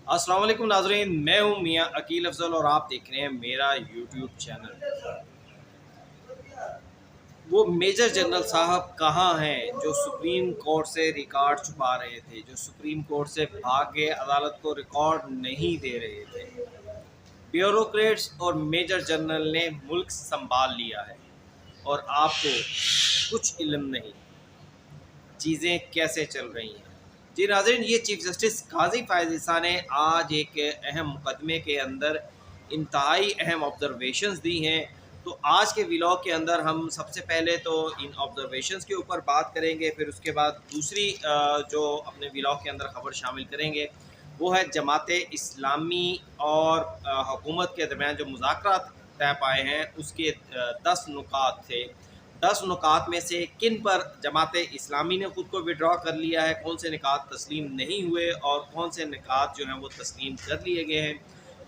अस्सलाम वालेकुम नाज़रीन, मैं हूँ मियाँ अकील अफजल और आप देख रहे हैं मेरा यूट्यूब चैनल। वो मेजर जनरल साहब कहाँ हैं जो सुप्रीम कोर्ट से रिकॉर्ड छुपा रहे थे, जो सुप्रीम कोर्ट से भाग के अदालत को रिकॉर्ड नहीं दे रहे थे। ब्यूरोक्रेट्स और मेजर जनरल ने मुल्क संभाल लिया है और आपको कुछ इल्म नहीं चीज़ें कैसे चल रही हैं। जी नाज़रीन, ये चीफ जस्टिस काजी फ़ायज़ ईसा ने आज एक अहम मुकदमे के अंदर इंतहाई अहम ऑब्जर्वेशंस दी हैं। तो आज के व्लॉग के अंदर हम सबसे पहले तो इन ऑब्जर्वेशंस के ऊपर बात करेंगे, फिर उसके बाद दूसरी जो अपने व्लॉग के अंदर ख़बर शामिल करेंगे वो है जमात इस्लामी और हुकूमत के दरमियान जो मुज़ाकरात तय पाए हैं उसके 10 नुकात थे। 10 नुकात में से किन पर जमात इस्लामी ने ख़ुद को विड्रॉ कर लिया है, कौन से निकात तस्लीम नहीं हुए और कौन से निकात जो हैं वो तस्लीम कर लिए गए हैं।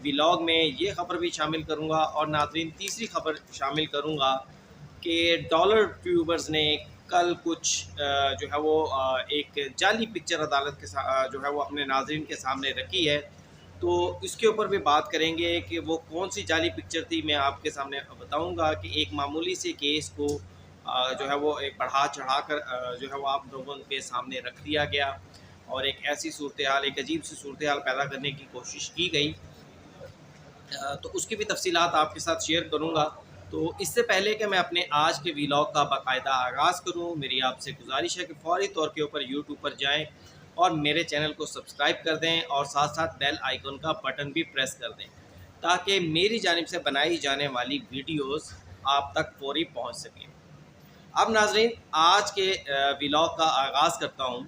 व्लॉग में ये ख़बर भी शामिल करूँगा और नाज़रीन तीसरी ख़बर शामिल करूँगा कि डॉलर ट्यूबर्स ने कल कुछ जो है वो एक जाली पिक्चर अदालत के जो है वो अपने नाज़रीन के सामने रखी है। तो इसके ऊपर भी बात करेंगे कि वो कौन सी जाली पिक्चर थी। मैं आपके सामने बताऊंगा कि एक मामूली से केस को जो है वो एक बढ़ा चढ़ा कर जो है वो आप लोगों के सामने रख दिया गया और एक ऐसी सूरत हाल, एक अजीब सी सूरत हाल पैदा करने की कोशिश की गई। तो उसकी भी तफसीलात आपके साथ शेयर करूँगा। तो इससे पहले कि मैं अपने आज के व्लॉग का बाकायदा आगाज़ करूँ, मेरी आपसे गुजारिश है कि फ़ौरी तौर के ऊपर यूट्यूब पर जाएँ और मेरे चैनल को सब्सक्राइब कर दें और साथ साथ बेल आइकन का बटन भी प्रेस कर दें ताकि मेरी जानिब से बनाई जाने वाली वीडियोस आप तक फौरी पहुंच सकें। अब नाजरीन आज के व्लॉग का आगाज़ करता हूं।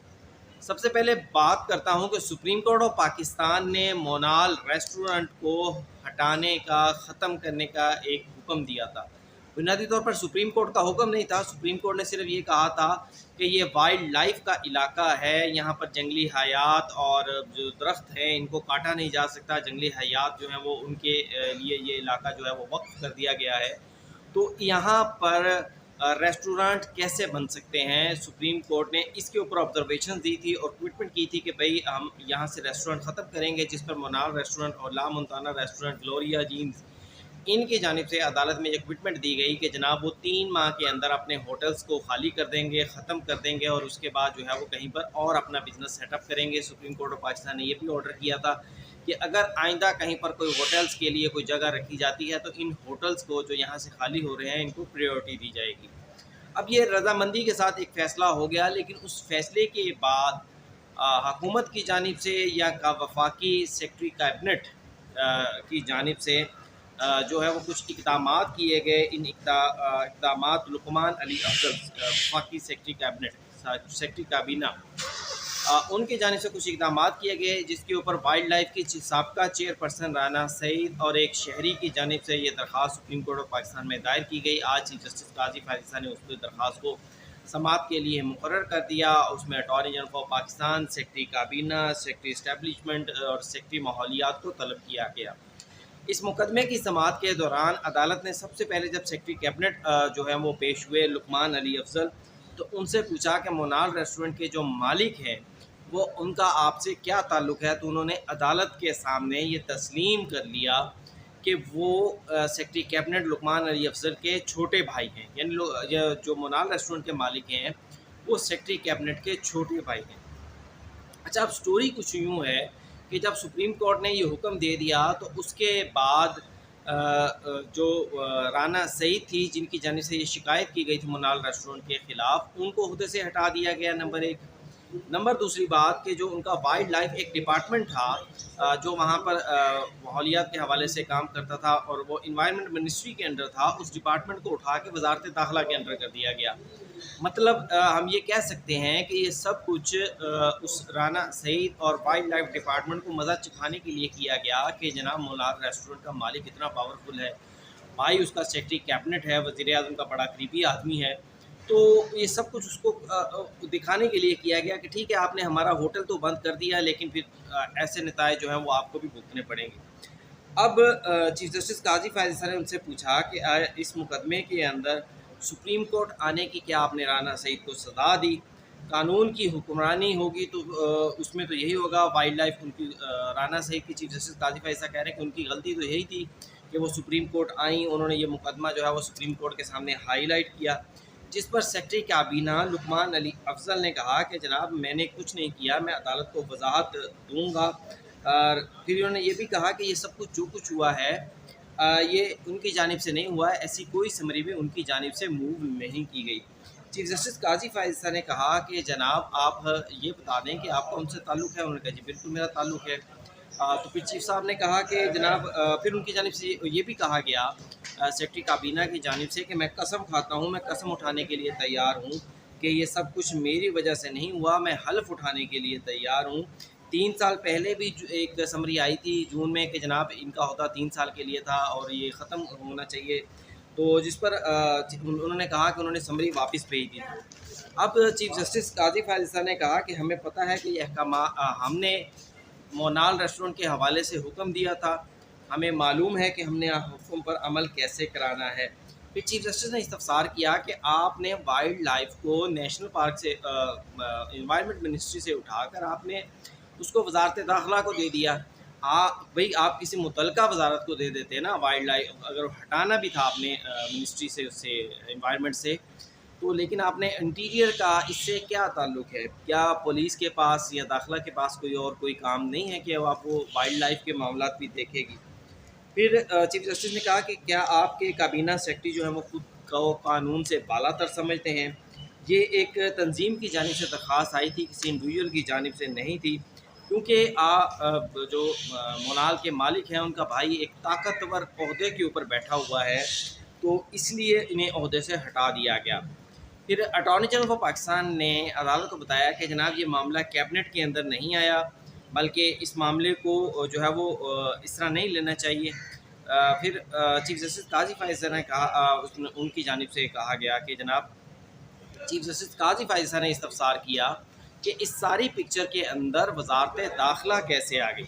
सबसे पहले बात करता हूं कि सुप्रीम कोर्ट ऑफ पाकिस्तान ने मोनाल रेस्टोरेंट को हटाने का, ख़त्म करने का एक हुक्म दिया था। बुनियादी तौर पर सुप्रीम कोर्ट का हुक्म नहीं था, सुप्रीम कोर्ट ने सिर्फ ये कहा था कि ये वाइल्ड लाइफ का इलाका है, यहाँ पर जंगली हयात और जो दरख्त हैं इनको काटा नहीं जा सकता। जंगली हयात जो हैं वो उनके लिए ये इलाका जो है वो वक्फ कर दिया गया है। तो यहाँ पर रेस्टोरेंट कैसे बन सकते हैं, सुप्रीम कोर्ट ने इसके ऊपर ऑब्जर्वेशन दी थी और कमिटमेंट की थी कि भाई हम यहाँ से रेस्टोरेंट ख़त्म करेंगे, जिस पर मोनाल रेस्टोरेंट और ला मोन्टाना रेस्टोरेंट, ग्लोरिया जीन्स, इनकी जानिब से अदालत में एक कमिटमेंट दी गई कि जनाब वो 3 माह के अंदर अपने होटल्स को खाली कर देंगे, ख़त्म कर देंगे और उसके बाद जो है वो कहीं पर और अपना बिज़नेस सेटअप करेंगे। सुप्रीम कोर्ट ऑफ पाकिस्तान ने ये भी ऑर्डर किया था कि अगर आइंदा कहीं पर कोई होटल्स के लिए कोई जगह रखी जाती है तो इन होटल्स को जो यहाँ से खाली हो रहे हैं इनको प्रायोरिटी दी जाएगी। अब ये रजामंदी के साथ एक फ़ैसला हो गया, लेकिन उस फैसले के बाद हुकूमत की जानिब से या का वफाकी सेक्रेटरी कैबिनेट की जानिब से जो है वो कुछ इक़दामात किए गए। इन इक़दामात लुकमान अली अफजल वफाकी सेक्रेटरी कैबिनेट, सेक्रेटरी काबीना, उनकी जानिब से कुछ इक़दामात किए गए जिसके ऊपर वाइल्ड लाइफ की साबका चेयरपर्सन राना सईद और एक शहरी की जानिब से ये दरख्वास्त सुप्रीम कोर्ट ऑफ पाकिस्तान में दायर की गई। आज चीफ जस्टिस काजी फ़ायज़ ईसा ने उस दरख्वास्त को समाअत के लिए मुकर्रर कर दिया। उसमें attorney general of Pakistan, secretary काबीना, सेक्रेटरी इस्टेब्लिशमेंट और सेक्रेटरी माहौलियात को तलब किया गया। इस मुकदमे की समाअत के दौरान अदालत ने सबसे पहले जब सेक्रेटरी कैबिनेट जो है वो पेश हुए लुकमान अली अफजल, तो उनसे पूछा कि मोनाल रेस्टोरेंट के जो मालिक हैं वो उनका आपसे क्या ताल्लुक़ है। तो उन्होंने अदालत के सामने ये तस्लीम कर लिया कि वो सेक्रेटरी कैबिनेट लुकमान अली अफजल के छोटे भाई हैं, यानी जो मोनाल रेस्टोरेंट के मालिक हैं वो सेक्रेटरी कैबिनेट के छोटे भाई हैं। अच्छा, अब स्टोरी कुछ यूँ है कि जब सुप्रीम कोर्ट ने ये हुक्म दे दिया तो उसके बाद जो राना सईद थी जिनकी जानिब से ये शिकायत की गई थी मोनाल रेस्टोरेंट के ख़िलाफ़, उनको ओहदे से हटा दिया गया, नंबर एक। नंबर दूसरी बात कि जो उनका वाइल्ड लाइफ एक डिपार्टमेंट था जो वहाँ पर माहौलियात के हवाले से काम करता था और वो इन्वायरमेंट मिनिस्ट्री के अंडर था, उस डिपार्टमेंट को उठा के वजारत दाखिला के अंडर कर दिया गया। मतलब हम ये कह सकते हैं कि ये सब कुछ उस राना सईद और वाइल्ड लाइफ डिपार्टमेंट को मज़ा चखाने के लिए किया गया कि जनाब मोनाल रेस्टोरेंट का मालिक इतना पावरफुल है, भाई उसका सेक्रेटरी कैबिनेट है, वज़ीर आज़म का बड़ा करीबी आदमी है। तो ये सब कुछ उसको दिखाने के लिए किया गया कि ठीक है आपने हमारा होटल तो बंद कर दिया, लेकिन फिर ऐसे नतायज जो हैं वो आपको भी भुगतने पड़ेंगे। अब चीफ जस्टिस काजी फ़ायज़ ईसा ने उनसे पूछा कि इस मुकदमे के अंदर सुप्रीम कोर्ट आने की क्या आपने राना सईद को सज़ा दी। قانون کی حکمرانی ہوگی تو اس میں تو یہی ہوگا. وائلڈ لائف ان کی رانا صاحب کی چیف جسٹس قاضی فائز صاحب کہہ رہے ہیں کہ ان کی غلطی تو یہی تھی کہ وہ سپریم کورٹ آئیں, انہوں نے یہ مقدمہ جو ہے وہ سپریم کورٹ کے سامنے ہائی لائٹ کیا, جس پر سیکرٹری کابینہ لقمان علی افضل نے کہا کہ جناب میں نے کچھ نہیں کیا, میں عدالت کو وضاحت دوں گا. اور پھر انہوں نے یہ بھی کہا کہ یہ سب کچھ جو کچھ ہوا ہے یہ ان کی جانب سے نہیں ہوا ہے, ایسی کوئی سمری بھی ان کی جانب سے موو نہیں کی گئی. چیف جسٹس قاضی فائز صاحب نے کہا کہ جناب آپ یہ بتا دیں کہ آپ کا ان سے تعلق ہے. انہوں نے کہا جی بالکل میرا تعلق ہے. تو پھر چیف صاحب نے کہا کہ جناب پھر ان کی جانب سے یہ بھی کہا گیا سیکرٹری کابینہ کی جانب سے کہ میں قسم کھاتا ہوں, میں قسم اٹھانے کے لیے تیار ہوں کہ یہ سب کچھ میری وجہ سے نہیں ہوا, میں حلف اٹھانے کے لیے تیار ہوں. 3 سال پہلے بھی ایک سمری آئی تھی جون میں کہ جناب ان کا عہدہ 3 سال کے لیے تھا اور یہ ختم ہونا چاہیے, تو جس پر انہوں نے کہا کہ انہوں نے سمری واپس بھیج دی تھی. اب چیف جسٹس قاضی فائز صاحب نے کہا کہ ہمیں پتہ ہے کہ یہ احکامات ہم نے مونال ریسٹورنٹ کے حوالے سے حکم دیا تھا, ہمیں معلوم ہے کہ ہم نے حکم پر عمل کیسے کرانا ہے. پھر چیف جسٹس نے استفسار کیا کہ آپ نے وائلڈ لائف کو نیشنل پارک سے انوائرمنٹ منسٹری سے اٹھا کر آپ نے اس کو وزارت داخلہ کو دے دیا. بھئی آپ کسی متعلقہ وزارت کو دے دیتے نا وائلڈ لائف, اگر ہٹانا بھی تھا آپ نے منسٹری سے اس سے انوائرمنٹ سے, تو لیکن آپ نے انٹیریئر کا اس سے کیا تعلق ہے؟ کیا پولیس کے پاس یا داخلہ کے پاس کوئی کام نہیں ہے کہ آپ وہ وائلڈ لائف کے معاملات بھی دیکھے گی؟ پھر چیف جسٹس نے کہا کہ کیا آپ کے کابینہ سیکرٹری جو ہیں وہ خود کو قانون سے بالا تر سمجھتے ہیں؟ یہ ایک تنظیم کی جانب سے درخواست آئی تھی, کسی انڈیویجول کی جانب سے نہیں تھی, کیونکہ جو مونال کے مالک ہیں ان کا بھائی ایک طاقتور عہدے کے اوپر بیٹھا ہوا ہے, تو اس لیے انہیں عہدے سے ہٹا دیا گیا. پھر اٹارنی جنرل آف پاکستان نے عدالت کو بتایا کہ جناب یہ معاملہ کیبنٹ کے اندر نہیں آیا, بلکہ اس معاملے کو جو ہے وہ اس طرح نہیں لینا چاہیے. پھر چیف جسٹس قاضی فائز صاحب نے کہا, ان کی جانب سے کہا گیا کہ جناب چیف جسٹس قاضی فائز صاحب نے استفسار کیا کہ اس ساری پکچر کے اندر وزارت داخلہ کیسے آ گئی.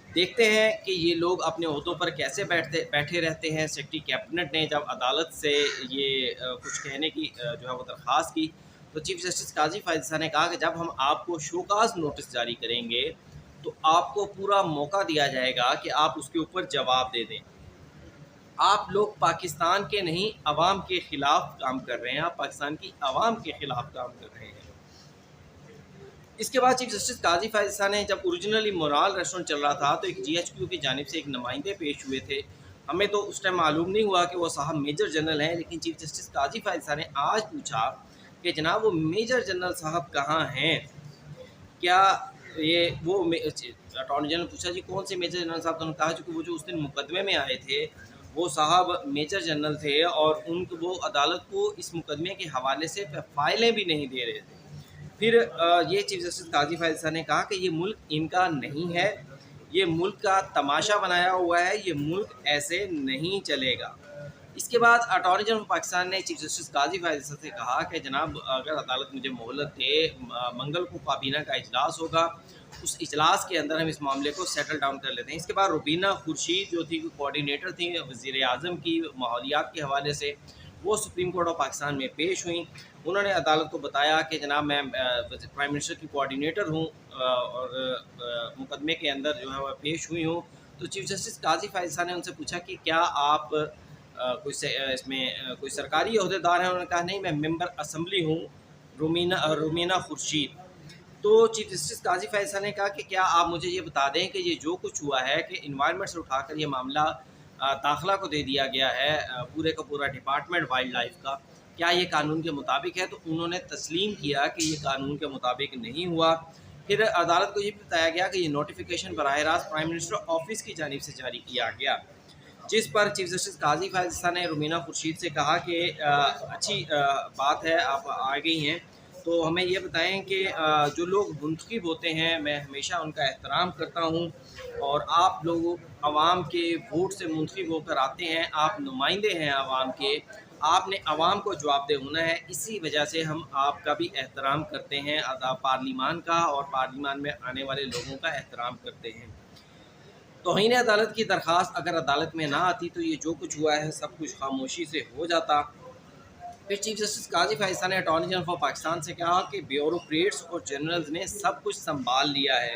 دیکھتے ہیں کہ یہ لوگ اپنے عہدوں پر کیسے بیٹھے رہتے ہیں. سیکرٹری کیبنٹ نے جب عدالت سے یہ کچھ کہنے کی جو ہے وہ درخواست کی, تو چیف جسٹس قاضی فائز صاحب نے کہا کہ جب ہم آپ کو شوکاز نوٹس جاری کریں گے تو آپ کو پورا موقع دیا جائے گا کہ آپ اس کے اوپر جواب دے دیں. آپ لوگ پاکستان کے نہیں عوام کے خلاف کام کر رہے ہیں, آپ پاکستان کی عوام کے خلاف کام کر رہے ہیں. اس کے بعد چیف جسٹس قاضی فائز صاحب نے جب اوریجنلی مونال ریسٹورنٹ چل رہا تھا تو ایک جی ایچ کیو کی جانب سے ایک نمائندے پیش ہوئے تھے. ہمیں تو اس ٹائم معلوم نہیں ہوا کہ وہ صاحب میجر جنرل ہیں, لیکن چیف جسٹس قاضی فائز صاحب نے آج پوچھا کہ جناب وہ میجر جنرل صاحب کہاں ہیں؟ کیا یہ وہ اٹارنی جنرل پوچھا جی کون سے میجر جنرل صاحب؟ تو انہوں نے کہا کہ وہ جو اس دن مقدمے میں آئے تھے وہ صاحب میجر جنرل تھے اور وہ عدالت کو اس مقدمے کے حوالے سے فائلیں بھی نہیں دے رہے تھے. پھر یہ چیف جسٹس قاضی فائز صاحب نے کہا کہ یہ ملک ان کا نہیں ہے, یہ ملک کا تماشا بنایا ہوا ہے, یہ ملک ایسے نہیں چلے گا. اس کے بعد اٹارنی جنرل پاکستان نے چیف جسٹس قاضی فائز صاحب سے کہا کہ جناب اگر عدالت مجھے مہلت دے, منگل کو کابینہ کا اجلاس ہوگا, اس اجلاس کے اندر ہم اس معاملے کو سیٹل ڈاؤن کر لیتے ہیں. اس کے بعد روبینہ خورشید جو تھی کوآرڈینیٹر تھیں وزیر اعظم کی ماحولیات کے حوالے سے, وہ سپریم کورٹ آف پاکستان میں پیش ہوئیں. انہوں نے عدالت کو بتایا کہ جناب میں پرائم منسٹر کی کوآرڈینیٹر ہوں اور مقدمے کے اندر جو ہے وہ پیش ہوئی ہوں. تو چیف جسٹس قاضی فائز صاحب نے ان سے پوچھا کہ کیا آپ اس میں کوئی سرکاری عہدیدار ہیں؟ انہوں نے کہا نہیں, میں ممبر اسمبلی ہوں رومینہ خورشید. تو چیف جسٹس قاضی فائز صاحب نے کہا کہ کیا آپ مجھے یہ بتا دیں کہ یہ جو کچھ ہوا ہے کہ انوائرمنٹ سے اٹھا کر یہ معاملہ داخلہ کو دے دیا گیا ہے, پورے کا پورا ڈپارٹمنٹ وائلڈ لائف کا, کیا یہ قانون کے مطابق ہے؟ تو انہوں نے تسلیم کیا کہ یہ قانون کے مطابق نہیں ہوا. پھر عدالت کو یہ بھی بتایا گیا کہ یہ نوٹیفیکیشن براہ راست پرائم منسٹر آفس کی جانب سے جاری کیا گیا, جس پر چیف جسٹس قاضی فائز صاحب نے رومینہ خورشید سے کہا کہ اچھی بات ہے آپ آ گئی ہیں, تو ہمیں یہ بتائیں کہ جو لوگ منتخب ہوتے ہیں میں ہمیشہ ان کا احترام کرتا ہوں, اور آپ لوگ عوام کے ووٹ سے منتخب ہو کر آتے ہیں, آپ نمائندے ہیں عوام کے, آپ نے عوام کو جواب دہ ہونا ہے. اسی وجہ سے ہم آپ کا بھی احترام کرتے ہیں, پارلیمان کا اور پارلیمان میں آنے والے لوگوں کا احترام کرتے ہیں. توہین عدالت کی درخواست اگر عدالت میں نہ آتی تو یہ جو کچھ ہوا ہے سب کچھ خاموشی سے ہو جاتا. फिर चीफ जस्टिस काजी फैज़ ने अटॉर्नी जनरल फॉर पाकिस्तान से कहा कि ब्यूरोक्रेट्स और जनरल्स ने सब कुछ संभाल लिया है,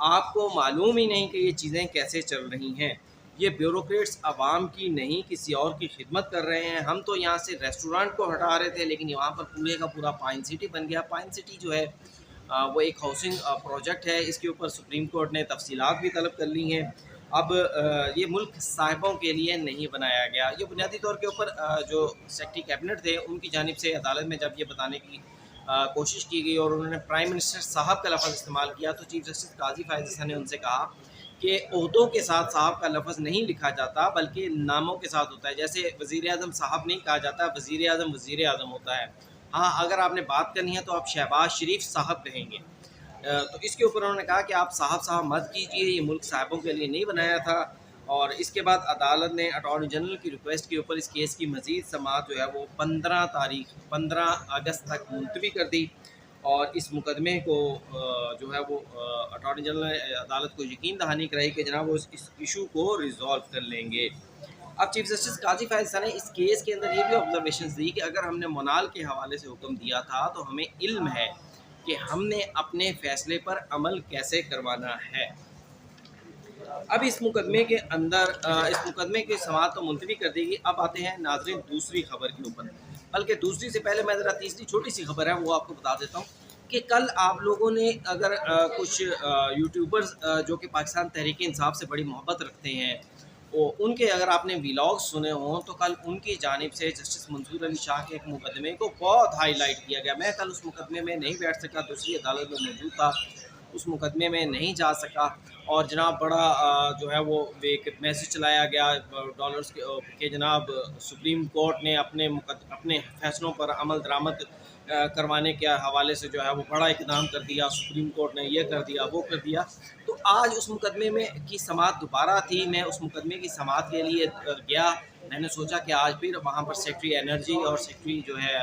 आपको मालूम ही नहीं कि ये चीज़ें कैसे चल रही हैं। ये ब्यूरोक्रेट्स आवाम की नहीं किसी और की खिदमत कर रहे हैं। हम तो यहाँ से रेस्टोरेंट को हटा रहे थे, लेकिन यहाँ पर पूरे का पूरा पाइन सिटी बन गया। पाइन सिटी जो है वो एक हाउसिंग प्रोजेक्ट है, इसके ऊपर सुप्रीम कोर्ट ने तफसीलात भी तलब कर ली हैं। अब ये मुल्क साहिबों के लिए नहीं बनाया गया। ये बुनियादी तौर के ऊपर जो सेक्रेटरी कैबिनेट थे उनकी जानिब से अदालत में जब ये बताने की कोशिश की गई और उन्होंने प्राइम मिनिस्टर साहब का लफ्ज़ इस्तेमाल किया, तो चीफ जस्टिस काजी फैज़ ने उनसे कहा कि ओहदों के साथ साहब का लफ्ज़ नहीं लिखा जाता, बल्कि नामों के साथ होता है। जैसे वज़ीर आज़म साहब नहीं कहा जाता, वज़ीर आज़म होता है। हाँ, अगर आपने बात करनी है तो आप शहबाज शरीफ साहब कहेंगे। तो इसके ऊपर उन्होंने कहा कि आप साहब मत कीजिए, ये मुल्क साहिबों के लिए नहीं बनाया था। और इसके बाद अदालत ने अटॉर्नी जनरल की रिक्वेस्ट के ऊपर इस केस की मज़ीद समाअत जो है वो 15 अगस्त तक मुलतवी कर दी। और इस मुकदमे को जो है वो अटॉर्नी जनरल ने अदालत को यकीन दहानी कराई कि जनाब वो इस इशू को रिजॉल्व कर लेंगे। अब चीफ जस्टिस काजी फैज़ ने इस केस के अंदर ये भी ऑब्जर्वेशन दी कि अगर हमने मोनाल के हवाले से हुक्म दिया था तो हमें इल्म है कि हमने अपने फ़ैसले पर अमल कैसे करवाना है। अब इस मुकदमे के अंदर इस मुकदमे की समाअत तो मुलतवी कर देगी। अब आते हैं नाज़रीन दूसरी खबर के ऊपर, बल्कि दूसरी से पहले मैं ज़रा तीसरी छोटी सी खबर है वो आपको बता देता हूँ कि कल आप लोगों ने अगर कुछ यूट्यूबर्स जो कि पाकिस्तान तहरीक इंसाफ से बड़ी मोहब्बत रखते हैं उनके अगर आपने व्लॉग्स सुने हों तो कल उनकी जानिब से जस्टिस मंसूर अली शाह के एक मुकदमे को बहुत हाईलाइट किया गया। मैं कल उस मुकदमे में नहीं बैठ सका, दूसरी अदालत में मौजूद था, उस मुकदमे में नहीं जा सका। और जनाब बड़ा जो है वो एक मैसेज चलाया गया डॉलर्स के जनाब सुप्रीम कोर्ट ने अपने फ़ैसलों पर अमल दरामद करवाने के हवाले से जो है वो बड़ा इक़दाम कर दिया, सुप्रीम कोर्ट ने ये कर दिया वो कर दिया। तो आज उस मुकदमे में की समाअत दोबारा थी। मैं उस मुकदमे की समाअत के लिए गया। मैंने सोचा कि आज फिर वहाँ पर सेक्रेटरी एनर्जी और सेक्रेटरी जो है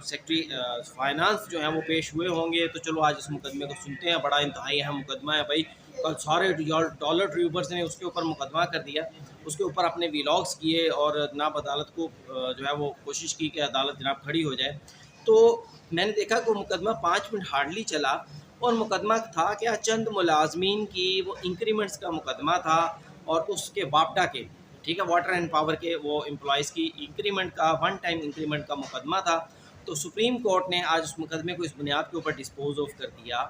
सेक्रेटरी फाइनेंस जो है वो पेश हुए होंगे, तो चलो आज इस मुकदमे को सुनते हैं। बड़ा इंतहाई अहम मुकदमा है भाई। कल सारे डॉलर ट्यूबर्स ने उसके ऊपर मुकदमा कर दिया, उसके ऊपर अपने व्लॉग्स किए और जनाब अदालत को जो है वो कोशिश की कि अदालत जनाब खड़ी हो जाए। तो मैंने देखा कि मुकदमा 5 मिनट हार्डली चला और मुकदमा था क्या, चंद मुलाजमीन की वो इंक्रीमेंट्स का मुकदमा था और उसके वापडा के, ठीक है, वाटर एंड पावर के वो एम्प्लॉयज़ की इंक्रीमेंट का, वन टाइम इंक्रीमेंट का मुकदमा था। तो सुप्रीम कोर्ट ने आज उस मुकदमे को इस बुनियाद के ऊपर डिस्पोज ऑफ कर दिया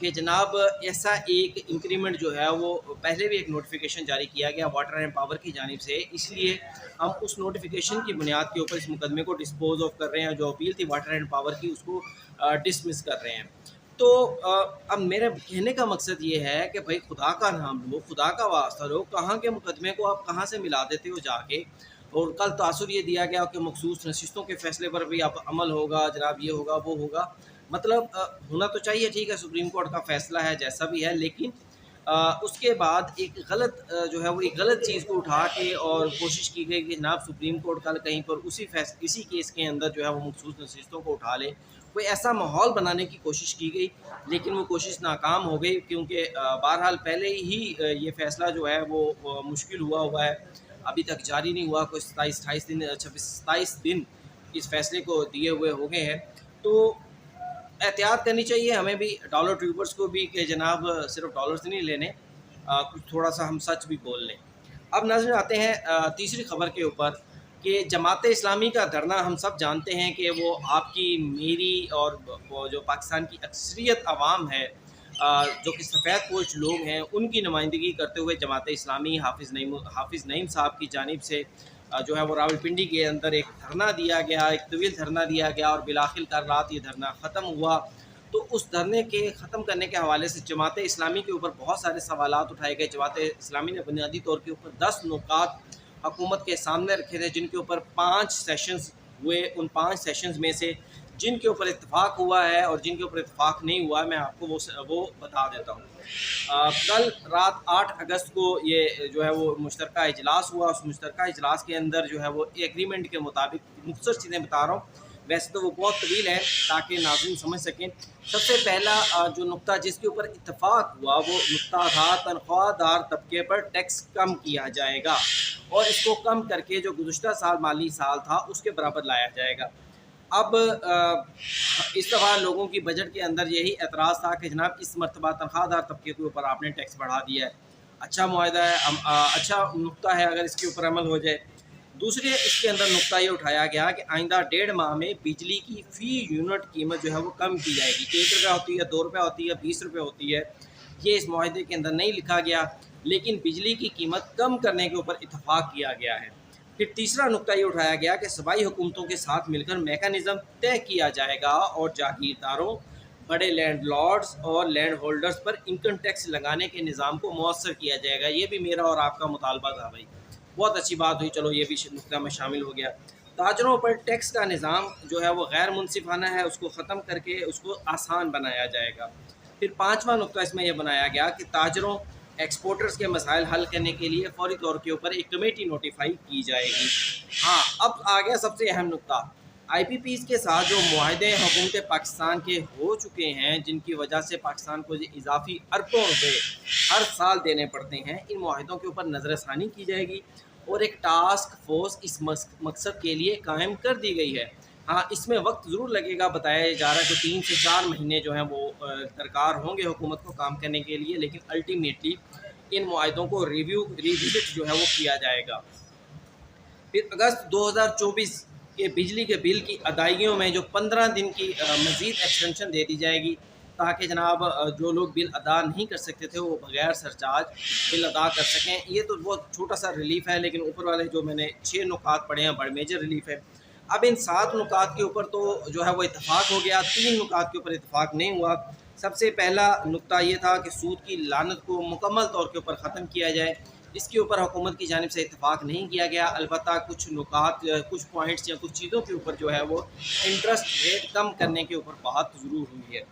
कि जनाब ऐसा एक इंक्रीमेंट जो है वो पहले भी एक नोटिफिकेशन जारी किया गया वाटर एंड पावर की जानिब से, इसलिए हम उस नोटिफिकेशन की बुनियाद के ऊपर इस मुकदमे को डिस्पोज ऑफ कर रहे हैं। जो अपील थी वाटर एंड पावर की उसको डिसमिस कर रहे हैं। तो अब मेरे कहने का मकसद ये है कि भाई खुदा का नाम लो, खुदा का वास्ता लो, कहाँ के मुकदमे को आप कहाँ से मिला देते हो जाके। और कल तासुर ये दिया गया कि मखसूस नशिस्तों के फ़ैसले पर भी अब अमल होगा, जनाब ये होगा वो होगा। मतलब होना तो चाहिए, ठीक है, सुप्रीम कोर्ट का फ़ैसला है जैसा भी है, लेकिन उसके बाद एक गलत जो है वो एक गलत चीज़ को उठा के और कोशिश की गई कि जनाब सुप्रीम कोर्ट कल कहीं पर इसी केस के अंदर जो है वो मखसूस नशिस्तों को उठा ले। कोई ऐसा माहौल बनाने की कोशिश की गई, लेकिन वो कोशिश नाकाम हो गई, क्योंकि बहरहाल पहले ही ये फ़ैसला जो है वो मुश्किल हुआ है, अभी तक जारी नहीं हुआ। कोई 27 दिन इस फ़ैसले को दिए हुए हो गए हैं। तो एहतियात करनी चाहिए हमें भी, डॉलर ट्यूबर्स को भी, कि जनाब सिर्फ डॉलर्स नहीं लेने, कुछ थोड़ा सा हम सच भी बोल लें। अब नाज़रीन आते हैं तीसरी खबर के ऊपर कि जमात इस्लामी का धरना हम सब जानते हैं कि वो आपकी मेरी और वो जो पाकिस्तान की अक्सरियत आवाम है जो कि सफ़ेद पोश लोग हैं उनकी नुमाइंदगी करते हुए जमात इस्लामी हाफिज़ नईम साहब की जानिब से जो है वो रावलपिंडी के अंदर एक धरना दिया गया, एक तवील धरना दिया गया और बिलाखिरकार रात ये धरना ख़त्म हुआ। तो उस धरने के ख़त्म करने के हवाले से जमात इस्लामी के ऊपर बहुत सारे सवालात उठाए गए। जमात इस्लामी ने बुनियादी तौर के ऊपर 10 नुकात हुकूमत के सामने रखे थे, जिनके ऊपर 5 सेशंस हुए। उन 5 सेशंस में से जिनके ऊपर इत्तेफाक हुआ है और जिनके ऊपर इत्तेफाक नहीं हुआ, मैं आपको वो बता देता हूँ। कल रात 8 अगस्त को ये जो है वो मुश्तरका इजलास हुआ। उस मुश्तरका इजलास के अंदर जो है वो एग्रीमेंट के मुताबिक मुख्तसर चीज़ें बता रहा हूँ वैसे तो वो बहुत तवील है ताकि नाज़रीन समझ सकें। सबसे पहला जो नुक्ता जिसके ऊपर इत्तफाक हुआ वो नुक्ता था तनख्वाहदार तबके पर टैक्स कम किया जाएगा और इसको कम करके जो गुज़श्ता साल माली साल था उसके बराबर लाया जाएगा। अब इस दफ़ा लोगों की बजट के अंदर यही एतराज़ था कि जनाब इस मरतबा तनख्वाहदार तबके के ऊपर आपने टैक्स बढ़ा दिया है। अच्छा मुआहदा है, अच्छा नुक्ता है अगर इसके ऊपर अमल हो जाए। दूसरे इसके अंदर नुक्ता ये उठाया गया कि आइंदा 1.5 माह में बिजली की फ़ी यूनिट कीमत जो है वो कम की जाएगी। 1 रुपया होती है, 2 रुपया होती है, 20 रुपये होती है। ये इस मुआहदे के अंदर नहीं लिखा गया, लेकिन बिजली की कीमत कम करने के ऊपर इत्तफाक किया गया है। फिर तीसरा नुक्ता ये उठाया गया कि सूबाई हुकूमतों के साथ मिलकर मेकनिज़म तय किया जाएगा और जागीरदारों, बड़े लैंड लॉर्ड्स और लैंड होल्डर्स पर इनकम टैक्स लगाने के निज़ाम को मौसर किया जाएगा। ये भी मेरा और आपका मुतालबा था भाई, बहुत अच्छी बात हुई, चलो ये भी नुक्ता में शामिल हो गया। ताजरों पर टैक्स का निज़ाम जो है वो गैर मुनसिफाना है, उसको ख़त्म करके उसको आसान बनाया जाएगा। फिर पाँचवा नुक्ता इसमें यह बनाया गया कि ताजरों एक्सपोर्टर्स के मसाइल हल करने के लिए फौरी तौर के ऊपर एक कमेटी नोटिफाई की जाएगी। हाँ, अब आ गया सबसे अहम नुक्ता, IPPs के साथ जो मुआहदे हुकूमत पाकिस्तान के हो चुके हैं, जिनकी वजह से पाकिस्तान को इजाफी अरबों रुपये हर साल देने पड़ते हैं, इन मुआहदों के ऊपर नज़रसानी की जाएगी और एक टास्क फोर्स इस मकसद के लिए कायम कर दी गई है। हाँ, इसमें वक्त ज़रूर लगेगा, बताया जा रहा है कि 3 से 4 महीने जो हैं वो दरकार होंगे हुकूमत को काम करने के लिए, लेकिन अल्टीमेटली इन मुआहदों को रिविज़िट जो है वो किया जाएगा। फिर अगस्त 2024 के बिजली के बिल की अदायगियों में जो 15 दिन की मज़ीद एक्सटेंशन दे दी जाएगी, ताकि जनाब जो लोग बिल अदा नहीं कर सकते थे वो बग़ैर सरचार्ज बिल अदा कर सकें। ये तो बहुत छोटा सा रिलीफ़ है, लेकिन ऊपर वाले जो मैंने 6 नुकात पढ़े हैं बड़े मेजर रिलीफ़ है। अब इन 7 नुकात के ऊपर तो जो है वो इत्तफाक हो गया, 3 नुकात के ऊपर इत्तफाक नहीं हुआ। सबसे पहला नुक्ता ये था कि सूद की लानत को मुकम्मल तौर के ऊपर ख़त्म किया जाए। इसके ऊपर हुकूमत की जानिब से इत्तफाक नहीं किया गया, अलबत्ता कुछ नुकात, कुछ पॉइंट्स या कुछ चीज़ों के ऊपर जो है वो इंटरेस्ट रेट कम करने के ऊपर बात ज़रूर हुई है।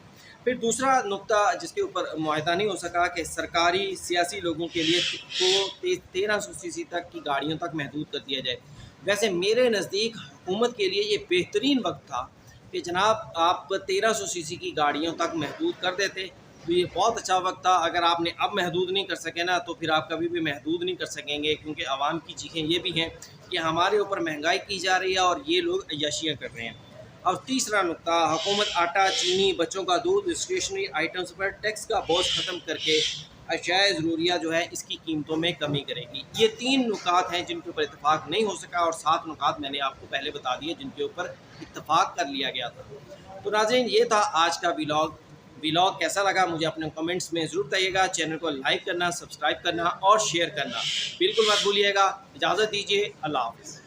फिर दूसरा नुक्ता जिसके ऊपर मुआहदा नहीं हो सका कि सरकारी सियासी लोगों के लिए को 1300 सीसी तक की गाड़ियों तक महदूद कर दिया जाए। वैसे मेरे नज़दीक हुकूमत के लिए ये बेहतरीन वक्त था कि जनाब आप 1300 सीसी की गाड़ियों तक महदूद कर देते, तो ये बहुत अच्छा वक्त था। अगर आपने अब महदूद नहीं कर सके ना, तो फिर आप कभी भी महदूद नहीं कर सकेंगे, क्योंकि आवाम की चीखें ये भी हैं कि हमारे ऊपर महंगाई की जा रही है और ये लोग अय्याशियाँ कर रहे हैं। और तीसरा नुक्ता, हुकूमत आटा, चीनी, बच्चों का दूध, स्टेशनरी आइटम्स पर टैक्स का बोझ ख़त्म करके अशियाए ज़रूरिया जो है इसकी कीमतों में कमी करेगी। ये 3 नुकात हैं जिनके ऊपर इत्तफाक नहीं हो सका, और 7 नुकात मैंने आपको पहले बता दिए जिनके ऊपर इत्तफाक कर लिया गया था। तो नाज़रीन, ये था आज का व्लॉग कैसा लगा मुझे अपने कमेंट्स में ज़रूर बताइएगा। चैनल को लाइक करना, सब्सक्राइब करना और शेयर करना बिल्कुल मत भूलिएगा। इजाज़त दीजिए, अल्लाह हाफ़िज़।